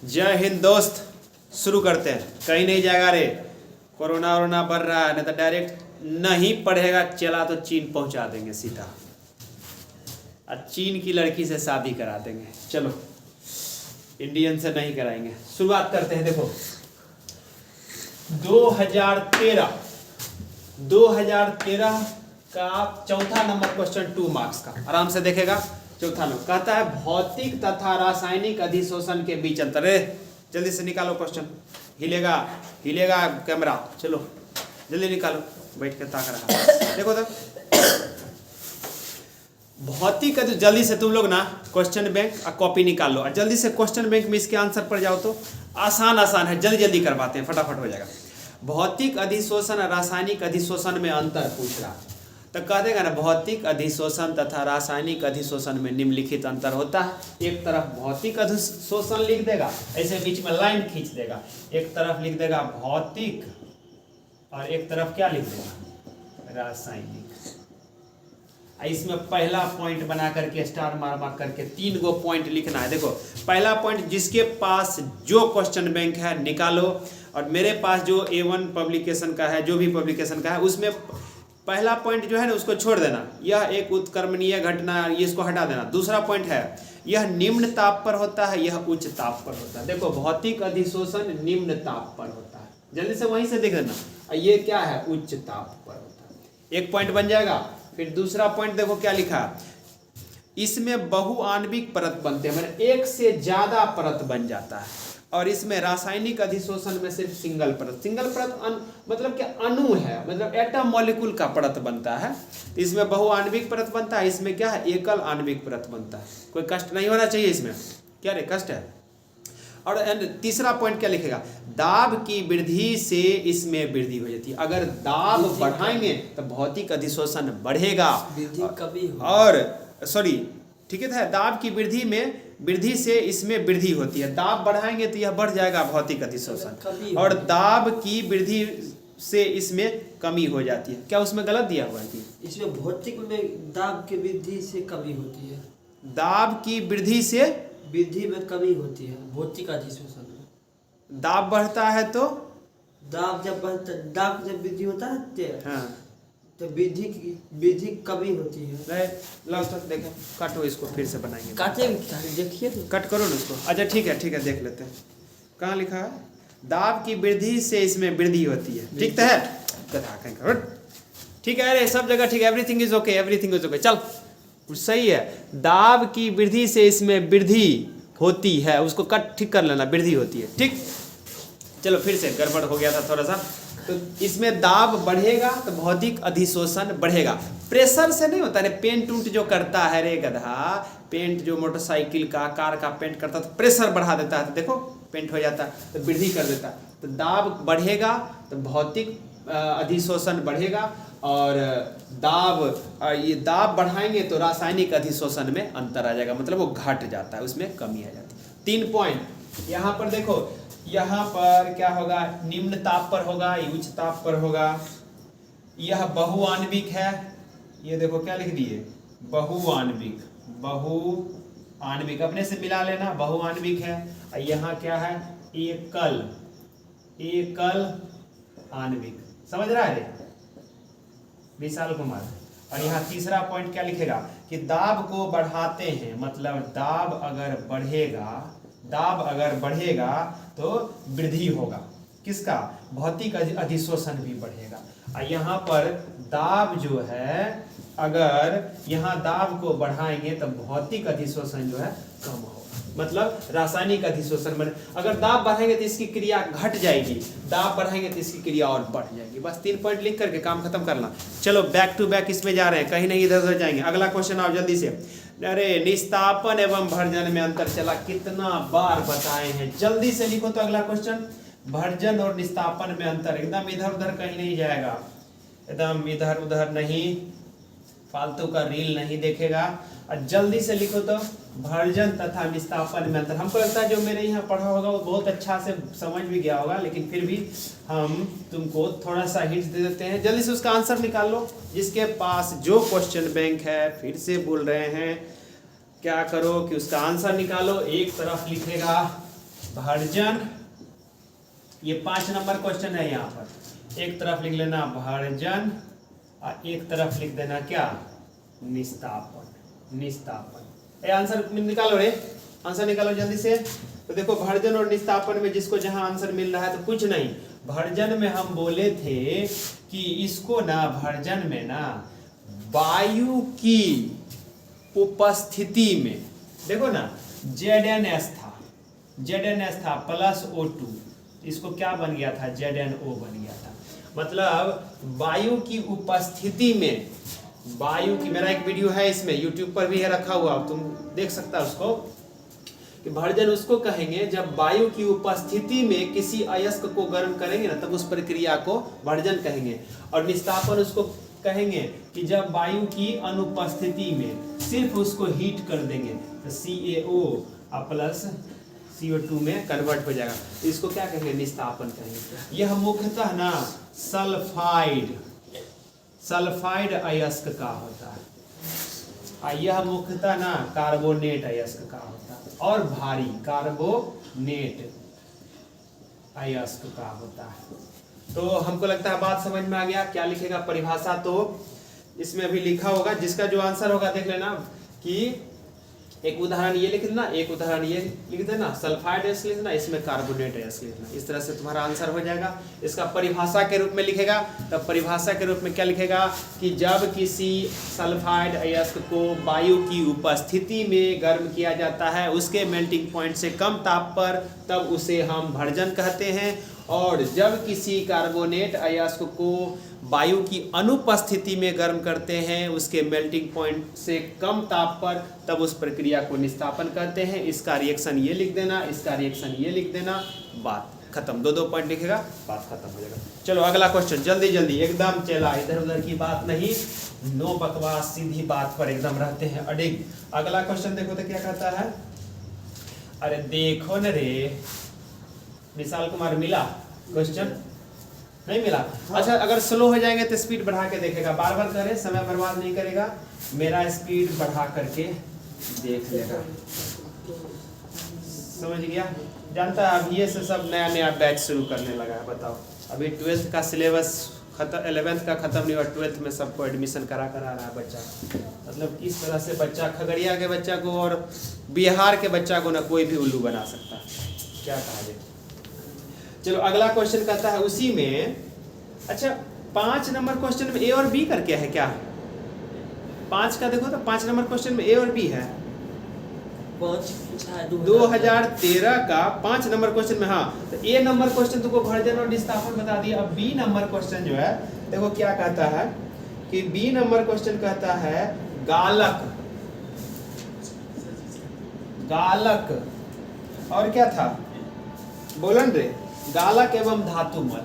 जय हिंद दोस्त, शुरू करते हैं। कहीं नहीं जाएगा रे, कोरोना वोरोना बढ़ रहा है, नहीं तो डायरेक्ट नहीं पढ़ेगा चला तो चीन पहुंचा देंगे सीधा, और चीन की लड़की से शादी करा देंगे। चलो इंडियन से नहीं कराएंगे। शुरुआत करते हैं। देखो 2013 का चौथा नंबर क्वेश्चन 2 मार्क्स का, आराम से देखेगा। चौथा नंबर कहता है भौतिक तथा रासायनिक अधिशोषण के बीच अंतर। जल्दी से निकालो क्वेश्चन। हिलेगा कैमरा, चलो जल्दी निकालो। बैठ के ताक रहा देखो तो भौतिक जल्दी से तुम लोग ना क्वेश्चन बैंक और कॉपी निकाल लो, और जल्दी से क्वेश्चन बैंक में इसके आंसर पर जाओ। तो आसान है, जल्दी करवाते हैं, फटाफट हो जाएगा। भौतिक अधिशोषण और रासायनिक अधिशोषण में अंतर पूछ रहा, तो कह देगा ना भौतिक अधिशोषण तथा रासायनिक अधिशोषण में निम्नलिखित अंतर होता है। एक तरफ भौतिक अधिशोषण लिख देगा, ऐसे बीच में लाइन खींच देगा। एक तरफ लिख देगा भौतिक और एक तरफ क्या लिख देगा रासायनिक। इसमें पहला पॉइंट बना करके स्टार मार करके 3 गो पॉइंट लिखना है। देखो पहला पॉइंट, जिसके पास जो क्वेश्चन बैंक है निकालो, और मेरे पास जो A1 पब्लिकेशन का है, जो भी पब्लिकेशन का है, उसमें पहला पॉइंट जो है ना उसको छोड़ देना। यह एक उत्क्रमणीय घटना, ये इसको हटा देना। दूसरा पॉइंट है यह निम्न ताप पर होता है, यह उच्च ताप पर होता है। देखो भौतिक अधिशोषण निम्न ताप पर होता है, जल्दी से वहीं से देख लेना। ये क्या है, उच्च ताप पर होता है। एक पॉइंट बन जाएगा। फिर दूसरा पॉइंट देखो क्या लिखा, इसमें बहुआण्विक परत बनते हैं, मतलब एक से ज्यादा परत बन जाता है। और इसमें रासायनिक अधिशोषण में सिर्फ सिंगल परत मतलब क्या अणु है, मतलब एटम मॉलिक्यूल का परत बनता है। तो इसमें बहुआण्विक परत बनता है, इसमें क्या है एकल आणविक परत बनता है। कोई कष्ट नहीं होना चाहिए इसमें, क्या रे कष्ट है। और तीसरा पॉइंट क्या लिखेगा, दाब की वृद्धि से इसमें वृद्धि हो जाती है। अगर दाब बढ़ाएंगे तो भौतिक अधिशोषण बढ़ेगा, और सॉरी ठीक है, दाब की वृद्धि से इसमें वृद्धि होती है। दाब बढ़ाएंगे तो यह बढ़ जाएगा भौतिक अधिशोषण, और दाब की वृद्धि से इसमें कमी हो जाती है। क्या उसमें गलत दिया हुआ है? इसमें भौतिक में दाब की वृद्धि से कमी होती है, दाब की वृद्धि से वृद्धि में कमी होती है। भौतिक अधिशोषण में दाब बढ़ता है तो दाब जब वृद्धि होता है हाँ, तो वृद्धि कमी होती है। देखो काटो इसको, फिर से बनाएंगे। काटे देखिए तो कट करो ना उसको। अच्छा ठीक है देख लेते हैं। कहाँ लिखा है, दाब की वृद्धि से इसमें वृद्धि होती है। ठीक तो है, ठीक है। अरे सब जगह ठीक है, एवरीथिंग इज ओके, चल सही है। दाब की वृद्धि से इसमें वृद्धि होती है, उसको कट ठीक कर लेना, वृद्धि होती है। ठीक, चलो फिर से गड़बड़ हो गया था थोड़ा सा। तो इसमें दाब बढ़ेगा तो भौतिक अधिशोषण बढ़ेगा। प्रेशर से नहीं होता है। पेंट उंट जो करता है रे गधा, पेंट जो मोटरसाइकिल का कार का पेंट करता है तो प्रेशर बढ़ा देता है, तो देखो पेंट हो जाता है, तो वृद्धि कर देता है। तो दाब बढ़ेगा तो भौतिक अधिशोषण बढ़ेगा, और ये दाब बढ़ाएंगे तो रासायनिक अधिशोषण में अंतर आ जाएगा, मतलब वो घट जाता है, उसमें कमी आ जाती है। 3 पॉइंट यहाँ पर देखो, यहाँ पर क्या होगा, निम्न ताप पर होगा, ये उच्च ताप पर होगा। यह बहुआण्विक है, ये देखो क्या लिख दिए बहुआण्विक, अपने से मिला लेना, बहुआण्विक है। और यहाँ क्या है एकल आणविक, समझ रहा है विशाल कुमार। और यहाँ तीसरा पॉइंट क्या लिखेगा कि दाब को बढ़ाते हैं, मतलब दाब अगर बढ़ेगा तो वृद्धि होगा, किसका, भौतिक अधिशोषण भी बढ़ेगा। और यहाँ पर दाब जो है, अगर यहाँ दाब को बढ़ाएंगे तो भौतिक अधिशोषण जो है कम होगा, मतलब रासायनिक अधिशोषण में अगर दाब बढ़ाएंगे तो इसकी क्रिया घट जाएगी, दाब बढ़ाएंगे तो इसकी क्रिया और बढ़ जाएगी। बस 3 पॉइंट लिख करके काम खत्म करना। चलो बैक टू बैक इसमें जा रहे हैं, कहीं नहीं इधर उधर जाएंगे। अगला क्वेश्चन आओ जल्दी से। अरे निस्तापन एवं भर्जन में अंतर चला, कितना बार बताए हैं, जल्दी से लिखो तो अगला क्वेश्चन। भर्जन और निस्तापन में अंतर, एकदम इधर उधर कहीं नहीं जाएगा, एकदम इधर उधर नहीं, फालतू का रील नहीं देखेगा, और जल्दी से लिखो तो भर्जन तथा निस्तापन में अंतर। हमको लगता है जो मेरे यहाँ पढ़ा होगा वो बहुत अच्छा से समझ भी गया होगा, लेकिन फिर भी हम तुमको थोड़ा सा हिंट दे देते हैं। जल्दी से उसका आंसर निकाल लो, जिसके पास जो क्वेश्चन बैंक है। फिर से बोल रहे हैं क्या करो कि उसका आंसर निकालो। एक तरफ लिखेगा भर्जन, ये 5 नंबर क्वेश्चन है। यहाँ पर एक तरफ लिख लेना भर्जन और एक तरफ लिख देना क्या, निस्तापन। निस्तापन ये आंसर निकालो रे, आंसर निकालो जल्दी से। तो देखो भर्जन और निस्तापन में जिसको जहां आंसर मिल रहा है तो कुछ नहीं, भर्जन में हम बोले थे कि इसको ना भर्जन में ना वायु की उपस्थिति में, देखो ना ZnS था, ZnS था प्लस O2, इसको क्या बन गया था, ZnO बन गया था। मतलब वायु की उपस्थिति में, वायु की, मेरा एक वीडियो है इसमें YouTube पर भी है रखा हुआ, तुम देख सकता है उसको, कि भर्जन उसको कहेंगे जब वायु की उपस्थिति में किसी अयस्क को गर्म करेंगे ना तब उस प्रक्रिया को भर्जन कहेंगे। और निस्तापन उसको कहेंगे कि जब वायु की अनुपस्थिति में सिर्फ उसको हीट कर देंगे तो CaO प्लस CO2 में कन्वर्ट हो जाएगा, तो इसको क्या कहेंगे, निस्तापन कहेंगे। यह मुख्यतः ना सल्फाइड अयस्क का होता है, और यह मुख्यतः ना कार्बोनेट अयस्क का होता है, और भारी कार्बोनेट अयस्क का होता है। तो हमको लगता है बात समझ में आ गया। क्या लिखेगा परिभाषा, तो इसमें अभी लिखा होगा, जिसका जो आंसर होगा देख लेना कि एक उदाहरण ये लिख देना, एक उदाहरण ये लिख देना, सल्फाइड अयस्क लिखना, इसमें कार्बोनेट अयस्क लिखना। इस तरह से तुम्हारा आंसर हो जाएगा। इसका परिभाषा के रूप में लिखेगा, तब परिभाषा के रूप में क्या लिखेगा कि जब किसी सल्फाइड अयस्क को वायु की उपस्थिति में गर्म किया जाता है उसके मेल्टिंग पॉइंट से कम ताप पर, तब उसे हम भर्जन कहते हैं। और जब किसी कार्बोनेट अयस्क को वायु की अनुपस्थिति में गर्म करते हैं उसके मेल्टिंग पॉइंट से कम ताप पर, तब उस प्रक्रिया को निस्तापन कहते हैं। इसका रिएक्शन ये लिख देना, इसका रिएक्शन ये लिख देना, बात खत्म। 2 पॉइंट लिखेगा, बात खत्म हो जाएगा। चलो अगला क्वेश्चन, जल्दी जल्दी, एकदम चला, इधर उधर की बात नहीं, नो बकवास, सीधी बात पर एकदम रहते हैं अडिग। अगला क्वेश्चन देखो तो क्या कहता है, अरे देखो न रे, विशाल कुमार मिला क्वेश्चन, नहीं मिला? अच्छा, अगर स्लो हो जाएंगे तो स्पीड बढ़ा के देखेगा, बार बार करे, समय बर्बाद नहीं करेगा, मेरा स्पीड बढ़ा करके देख लेगा। समझ गया? जानता है अभी से सब नया नया बैच शुरू करने लगा है। बताओ, अभी 12th का सिलेबस खत्म, 11th का खत्म नहीं हुआ, 12th में सबको एडमिशन करा रहा है बच्चा। मतलब किस तरह से बच्चा, खगड़िया के बच्चा को और बिहार के बच्चा को ना कोई भी उल्लू बना सकता है, क्या कहा जाए। चलो अगला क्वेश्चन कहता है उसी में, अच्छा 5 नंबर क्वेश्चन में A और B करके है क्या? 5 का देखो तो 5 नंबर क्वेश्चन में A और B है। 2013 का 5 नंबर क्वेश्चन में, हाँ, तो A नंबर क्वेश्चन तुमको भर्जन और निस्तापन बता दिया। अब B नंबर क्वेश्चन जो है देखो क्या कहता है कि B नंबर क्वेश्चन कहता है गालक, गालक और क्या था, बोलन रे, गालक एवं धातुमल,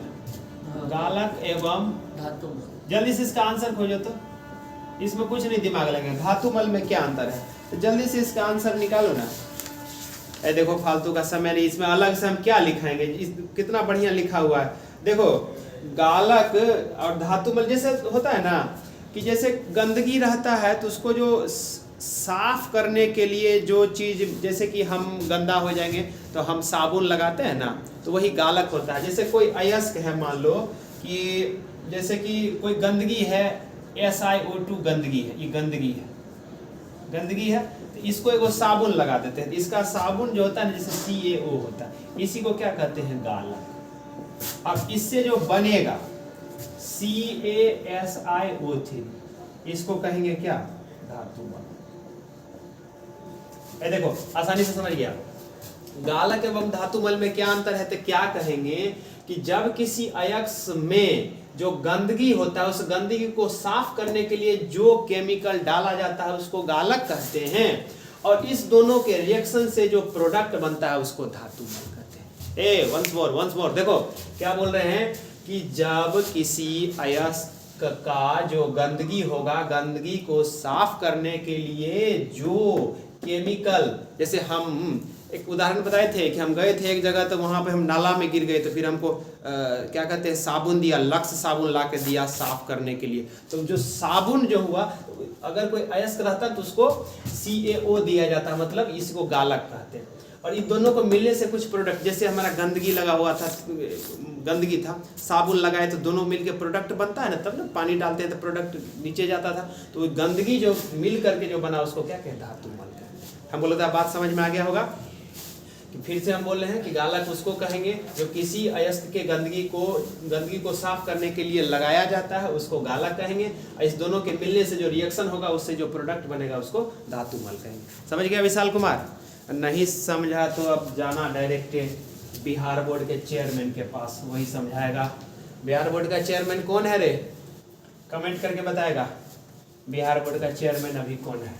गालक एवं धातुमल। जल्दी से इसका आंसर खोजो तो, इसमें कुछ नहीं दिमाग लगेगा, धातुमल में क्या अंतर है, तो जल्दी से इसका आंसर निकालो ना। ए देखो फालतू का समय नहीं, इसमें अलग से हम क्या लिखाएंगे, कितना बढ़िया लिखा हुआ है। देखो गालक और धातुमल जैसे होता है ना, कि जैसे गंदगी रहता है तो उसको जो साफ करने के लिए जो चीज़, जैसे कि हम गंदा हो जाएंगे तो हम साबुन लगाते हैं ना, तो वही गालक होता है। जैसे कोई अयस्क है, मान लो कि जैसे कि कोई गंदगी है, SiO2 गंदगी है, ये गंदगी है, गंदगी है, तो इसको एगो साबुन लगा देते हैं, इसका साबुन जो होता है ना, जैसे CaO होता है, इसी को क्या कहते हैं, गालक। अब इससे जो बनेगा CaSiO3, इसको कहेंगे क्या, धातुमल। देखो आसानी से समझ गया। गालक एवं धातुमल में क्या अंतर है, तो क्या कहेंगे कि जब किसी अयस्क में जो गंदगी होता है उस गंदगी को साफ करने के लिए जो केमिकल डाला जाता है उसको गालक कहते हैं, और इस दोनों के रिएक्शन से जो प्रोडक्ट बनता है उसको धातुमल कहते हैं। वंस मोर देखो क्या बोल रहे हैं कि जब किसी अयस्क का जो गंदगी होगा, गंदगी को साफ करने के लिए जो केमिकल, जैसे हम एक उदाहरण बताए थे कि हम गए थे एक जगह, तो वहाँ पे हम नाला में गिर गए, तो फिर हमको क्या कहते हैं, साबुन दिया, लक्स साबुन ला के दिया साफ करने के लिए। तो जो साबुन जो हुआ, अगर कोई अयस्क रहता तो उसको CaO दिया जाता, मतलब इसको गालक कहते हैं। और इन दोनों को मिलने से कुछ प्रोडक्ट, जैसे हमारा गंदगी लगा हुआ था, गंदगी था, साबुन लगाए तो दोनों मिलके प्रोडक्ट बनता है ना, तब ना पानी डालते हैं तो प्रोडक्ट नीचे जाता था, तो गंदगी जो मिल करके जो बना उसको क्या कहते हैं, धातु मल कहते हैं। हम बोलते हैं बात समझ में आ गया होगा कि फिर से हम बोल रहे हैं कि गालक उसको कहेंगे जो किसी अयस्क के गंदगी को साफ करने के लिए लगाया जाता है, उसको गालक कहेंगे। इस दोनों के मिलने से जो रिएक्शन होगा उससे जो प्रोडक्ट बनेगा उसको धातु मल कहेंगे। समझ गया विशाल कुमार? नहीं समझा तो अब जाना डायरेक्ट बिहार बोर्ड के चेयरमैन के पास, वही समझाएगा। बिहार बोर्ड का चेयरमैन कौन है रे? कमेंट करके बताएगा बिहार बोर्ड का चेयरमैन अभी कौन है।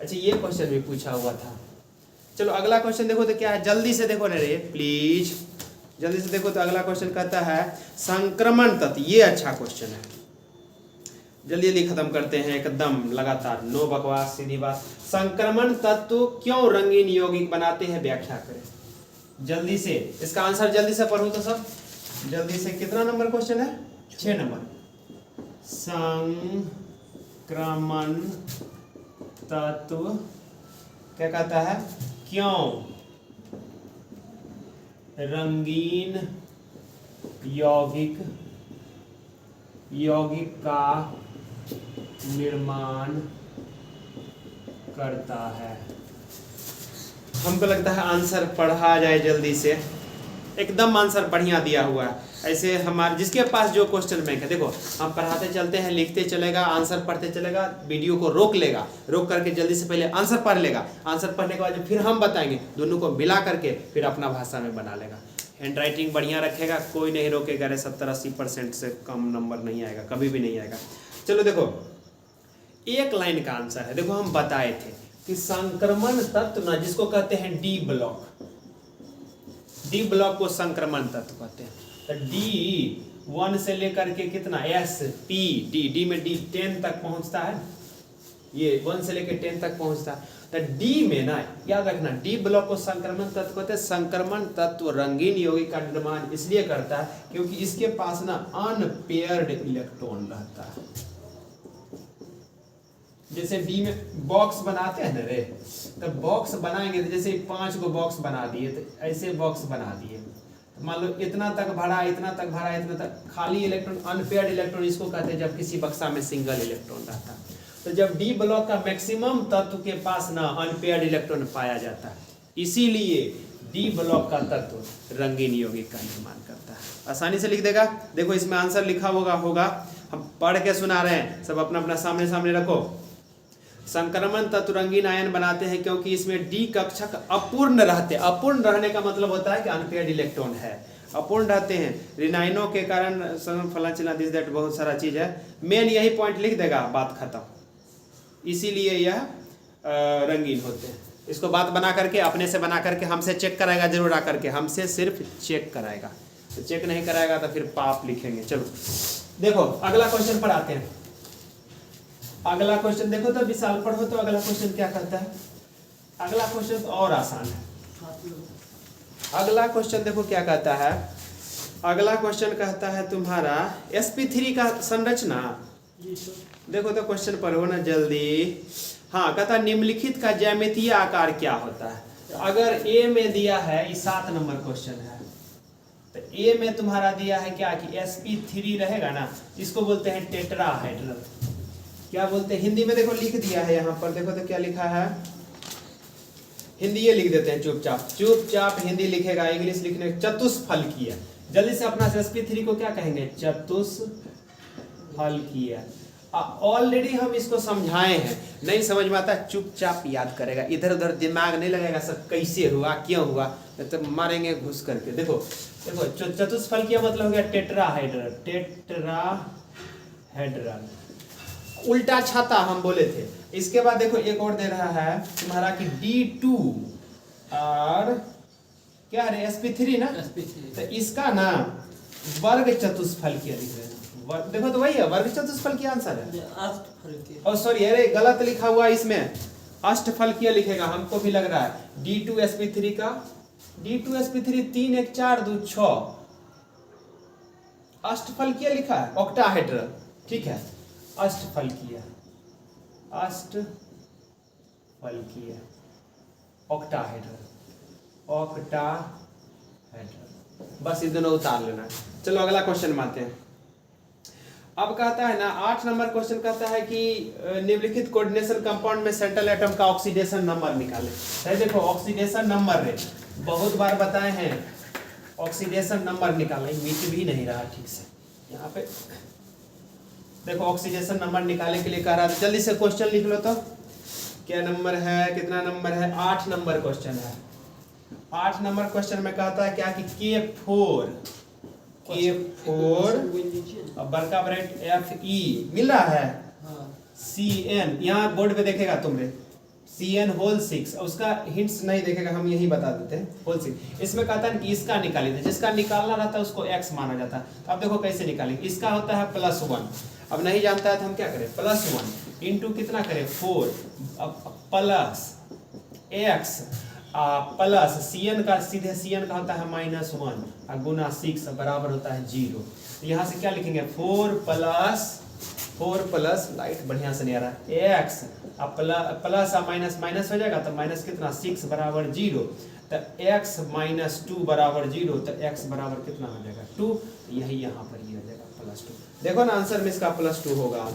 अच्छा ये क्वेश्चन भी पूछा हुआ था। चलो अगला क्वेश्चन देखो तो क्या है, जल्दी से देखो ना रे प्लीज, जल्दी से देखो तो अगला क्वेश्चन कहता है संक्रमण तत्व। ये अच्छा क्वेश्चन है, जल्दी जल्दी खत्म करते हैं एकदम लगातार, नो बकवास, सीधी बात। संक्रमण तत्व क्यों रंगीन यौगिक बनाते हैं, व्याख्या करें जल्दी से। इसका आंसर जल्दी से पढ़ो तो सब जल्दी से। कितना नंबर क्वेश्चन है? 6 नंबर। संक्रमण तत्व क्या कहता है, क्यों रंगीन यौगिक का निर्माण करता है। हमको लगता है आंसर पढ़ा जाए जल्दी से, एकदम आंसर बढ़िया दिया हुआ है। ऐसे हमारे जिसके पास जो क्वेश्चन बैंक है, देखो हम पढ़ाते चलते हैं, लिखते चलेगा, आंसर पढ़ते चलेगा, वीडियो को रोक लेगा, रोक करके जल्दी से पहले आंसर पढ़ लेगा, आंसर पढ़ने के बाद फिर हम बताएंगे, दोनों को मिला करके फिर अपना भाषा में बना लेगा। हैंड राइटिंग बढ़िया रखेगा, कोई नहीं रोकेगा रे, 70-80% से कम नंबर नहीं आएगा, कभी भी नहीं आएगा। चलो देखो एक लाइन का आंसर है, देखो हम बताए थे कि संक्रमण तत्व ना, जिसको कहते हैं डी ब्लॉक को संक्रमण तत्व कहते हैं। तो D1 से लेकर के कितना SP डी में D 10 तक पहुंचता है, ये 1 से लेकर 10 तक पहुंचता है। तो D में ना याद रखना, D ब्लॉक को संक्रमण तत्व कहते हैं। संक्रमण तत्व रंगीन यौगिक का निर्माण इसलिए करता है क्योंकि इसके पास ना अनपेयर्ड इलेक्ट्रॉन रहता है। जैसे डी में बॉक्स बनाते हैं ना रे, तो बॉक्स बनाएंगे तो जैसे 5 गो बॉक्स बना दिए, तो ऐसे बॉक्स बना दिए, मान लो इतना तक भरा, इतना तक भरा, इतना तक खाली इलेक्ट्रॉन, अनपेयर्ड इलेक्ट्रॉन इसको कहते हैं जब किसी बक्सा में सिंगल इलेक्ट्रॉन रहता है। तो जब डी ब्लॉक का मैक्सिमम तत्व के पास ना अनपेयर्ड इलेक्ट्रॉन पाया जाता है, इसीलिए डी ब्लॉक का तत्व रंगीन यौगिक का निर्माण करता है। आसानी से लिख देगा, देखो इसमें आंसर लिखा होगा, हम पढ़ के सुना रहे हैं, सब अपना अपना सामने रखो। संक्रमण तत्व रंगीन आयन बनाते हैं क्योंकि इसमें डी कक्षक अपूर्ण रहते हैं। अपूर्ण रहने का मतलब होता है कि अनपेयर्ड इलेक्ट्रॉन है, अपूर्ण रहते हैं। रिनाइनों के कारण फला चिला दिस दैट बहुत सारा चीज है, मेन यही पॉइंट लिख देगा, बात खत्म। इसीलिए यह रंगीन होते हैं। इसको बात बना करके, अपने से बना करके हमसे चेक कराएगा जरूर आकर के, हमसे सिर्फ चेक कराएगा, तो चेक नहीं कराएगा तो फिर पाप लिखेंगे। चलो देखो अगला क्वेश्चन पर आते हैं। अगला क्वेश्चन देखो तो विशाल पढ़ो तो अगला क्वेश्चन क्या कहता है। अगला क्वेश्चन तो और आसान है। अगला क्वेश्चन देखो क्या कहता है। अगला क्वेश्चन कहता है तुम्हारा sp3 का संरचना। देखो तो क्वेश्चन पढ़ो ना जल्दी। हाँ कहता निम्नलिखित का ज्यामितीय आकार क्या होता है। अगर A में दिया है, ये 7 नंबर क्वेश्चन है, तो A में तुम्हारा दिया है क्या कि sp3 रहेगा ना, इसको बोलते हैं टेट्राहेड्रल। क्या बोलते हैं हिंदी में, देखो लिख दिया है यहाँ पर, देखो तो क्या लिखा है, हिंदी ये लिख देते हैं चुपचाप हिंदी लिखेगा, इंग्लिश लिखने चतुष्फलकीय। जल्दी से अपना sp3 को क्या कहेंगे, चतुष्फलकीय। ऑलरेडी हम इसको समझाए हैं, नहीं समझ में आता चुपचाप याद करेगा, इधर उधर दिमाग नहीं लगेगा सब कैसे हुआ क्यों हुआ, तो मारेंगे घुस करके। देखो चतुष्फलकीय मतलब हो गया टेट्राहेड्रल, टेट्राहेड्रल उल्टा छाता हम बोले थे। इसके बाद देखो एक और दे रहा है तुम्हारा कि D2 और क्या है sp3 ना, तो इसका ना वर्ग चतुष्फलकीय लिख रहे हैं। देखो तो वही है, वर्ग चतुष्फलकीय आंसर है। और सॉरी अरे गलत लिखा हुआ इसमें, अष्टफलकीय लिखेगा, हमको भी लग रहा है। D2 sp3 का D2 sp3 3 1 4 2 6 अष्टफलकीय लिखा है, ऑक्टाहेड्रल, ठीक है अष्टफलकीय ऑक्टाहेड्रल। ऑक्टाहेड्रल। बस ये दोनों उतार लेना है। चलो अगला क्वेश्चन में आते हैं। अब कहता है ना 8 नंबर क्वेश्चन कहता है कि निम्नलिखित कोऑर्डिनेशन कंपाउंड में सेंट्रल एटम का ऑक्सीडेशन नंबर निकालें। है देखो ऑक्सीडेशन नंबर रे बहुत बार बताए हैं, ऑक्सीडेशन नंबर निकालें, मिट भी नहीं रहा ठीक से यहाँ पे। देखो ऑक्सीडेशन नंबर निकालने के लिए कह रहा था, जल्दी से क्वेश्चन लिख लो तो। क्या नंबर है, कितना नंबर है, 8 नंबर क्वेश्चन है। 8 नंबर क्वेश्चन में कहता है क्या कि K4 अब बड़का ब्रैकेट Fe मिल रहा है, हाँ Cn यहाँ बोर्ड पे देखेगा तुमने Cn होल 6, उसका हिंट्स नहीं देखेगा, हम यही बता देते हैं होल 6। इसमें कहता है कि इसका निकालिए, जिसका निकालना रहता है उसको x माना जाता है। तो अब देखो कैसे निकालेंगे, इसका होता है +1, अब नहीं जानता है तो हम क्या करें, +1 इंटू कितना करें 4, अब प्लस x प्लस Cn का सीधे Cn का होता है -1 और गुना 6 बराबर होता है 0। तो यहाँ से क्या लिखेंगे 4 प्लस लाइट बढ़िया से नहीं आ रहा है x प्लस माइनस माइनस हो जाएगा तो माइनस कितना 6 बराबर 0, तो x - 2 बराबर 0, तो x बराबर कितना हो जाएगा 2, यही यहाँ पर ये हो जाएगा +2। देखो ना आंसर में इसका +2 होगा आंसर।